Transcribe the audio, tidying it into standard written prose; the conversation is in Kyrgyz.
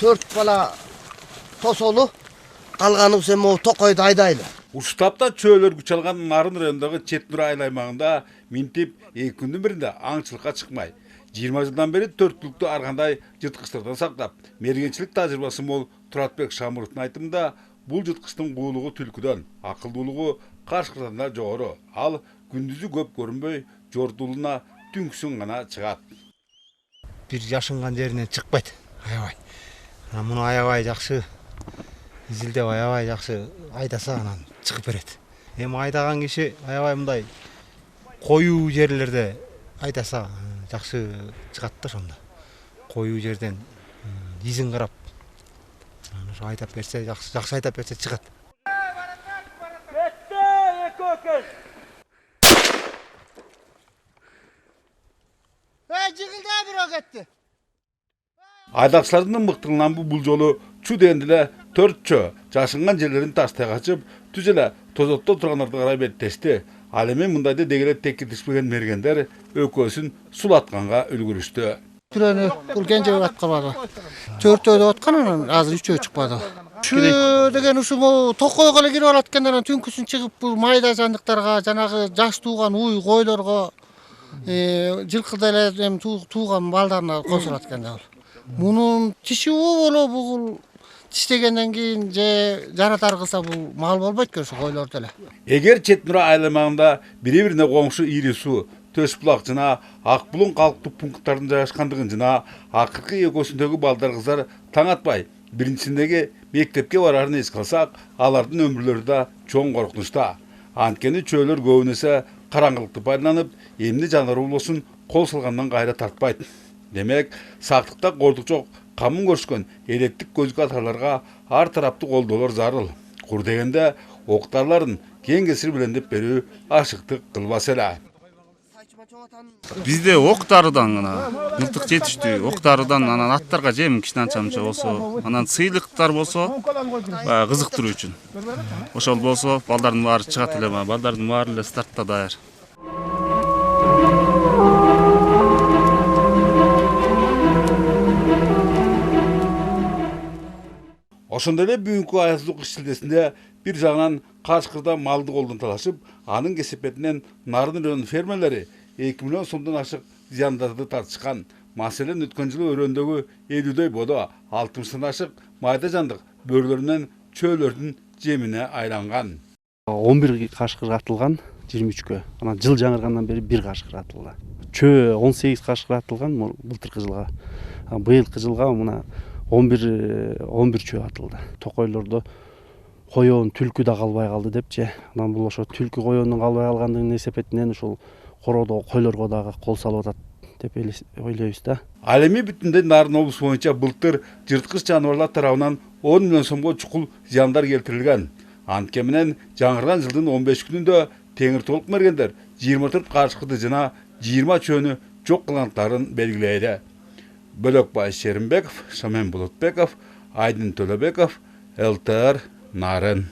4 bala tosolu, kalganı sen o tokoydu aydaylı. Uştapta çöөлөр güç алган Нарын районундагы Четнур айыл аймагында минтип 2 күндүн биринде аңчылыкка чыкмай 20 жылдан бери төрттүлүктү ар кандай жырткычтардан сактап, мергенчилик тажрыйбасы мол Туратбек Шамуровдун айтымында бул жырткычтын куулугу түлкүдөн, акылдуулугу кашкырдан да жогору. Ал күндүзү көп көрүнбөй, жортуулуна түнкүсүн гана чыгат. Bir yaşıngan жеринен чыкпайт. Аябай. Муну аябай жакшы изилдеп аябай жакшы айдаса анан чыгып берет. Эми айдаган киши аябай мындай коюу жерлерде айдаса жакшы чыгат да ошондо. Коюу жерден изин карап ошо айдап берсе жакшы айдап берсе чыгат. Жигилде бирөө кетти. Айдакчылардын мыктылыгынан бул жолу чу дегенде эле 4 чö жашынган жерлерин таштай качып, түз эле тозотто тургандарды карай беттешти. Ал эми мындайды дегеле теккитишпеген мергендер өкөөсүн сулатканга үлгүрүштү. Бирөөнү бул кенже аткабады. 4 аткан анан азыр 3 чыкпады. Чö деген ушул токойго эле кирип алат экен, анан түнкүсүн чыгып бул майда жандыктарга, жанагы жаш тууган уй койлорго, жылкыда эле тууган балдарына кошулат экен да. Мунун тиши боло бул тиштегенден кийин же жаратар кылса бул мал болбойт экен, ушу койлордо эле. Эгер Четнур айыл аймагында бири-бирине коңшу ири суу, төс булак жана ак булуң калктык пункттардын жайгашкандыгын жана акыркы экөөсүндөгү балдар кыздар таң атпай биринчисиндеги мектепке барарын эске алсак, алардын өмүрлөрү да чоң коркунучта. Анткени чөөлөр көбүн эсе караңгылыкты пайдаланып, эмне жаныбар болбосун кол салгандан кайра тартпайт. Демек, сактыкта кордук жок, камын көрүшкөн электик көзгө атарларга ар тараптуу колдоолор зарыл. Кур дегенде октарларын кең кесир билендеп берүү ашыктык кылбас эле. Бизде октарыдан гана мылтык жетиштүү, октарыдан анан аттарга жем кичинен чамча болсо, анан сыйлыктар болсо, кызыктыруу үчүн. Ошол болсо, балдардын баары чыгат эле, балдардын баары эле стартта даяр. Ошондой эле бүгүнкү аяздуу кыш шилдесинде бир жагынан Кашкырда малды колдон талашып, анын кесепетинен Нарын районунун фермерлери 2 миллион сомдон ашык зыяндарды тартышкан. Маселен өткөн жылы өрөөндөгү 50дөй бодо 60-тан ашык майда жандык бөрлөрүнөн чөөлөрдүн жемине айланган. 11 кашкыр атылган 23кө. Анан жыл жаңыргандан бери 1 кашкыр атылды. Чөө 18 кашкыр атылган былтыркы жылга. Быйылкы жылга мына 11 чөө атылды. Токойлордо коёон түлкү да калбай калды депчи. Анан бул ошо түлкү коёондун калбай калгандыгынын эсепетинен ушул короодогу койлорго дагы кол салып атат деп ойлойбуз да. Ал эми бүтүндөй Нарын облусу боюнча былтыр жырткыч жаныбарлар тарабынан 10 миллион сомго чукул зыяндар келтирилген. Антке менен жаңырган жылдын 15 күнүндө теңир толук мергендер 24 кашкырды жана 20 чөөнү жок кылгандыктарын белгилейди. Бөлөкбай Шеримбеков, Шамен Булутбеков, Айдын Төлөбеков, ЛТР Нарын.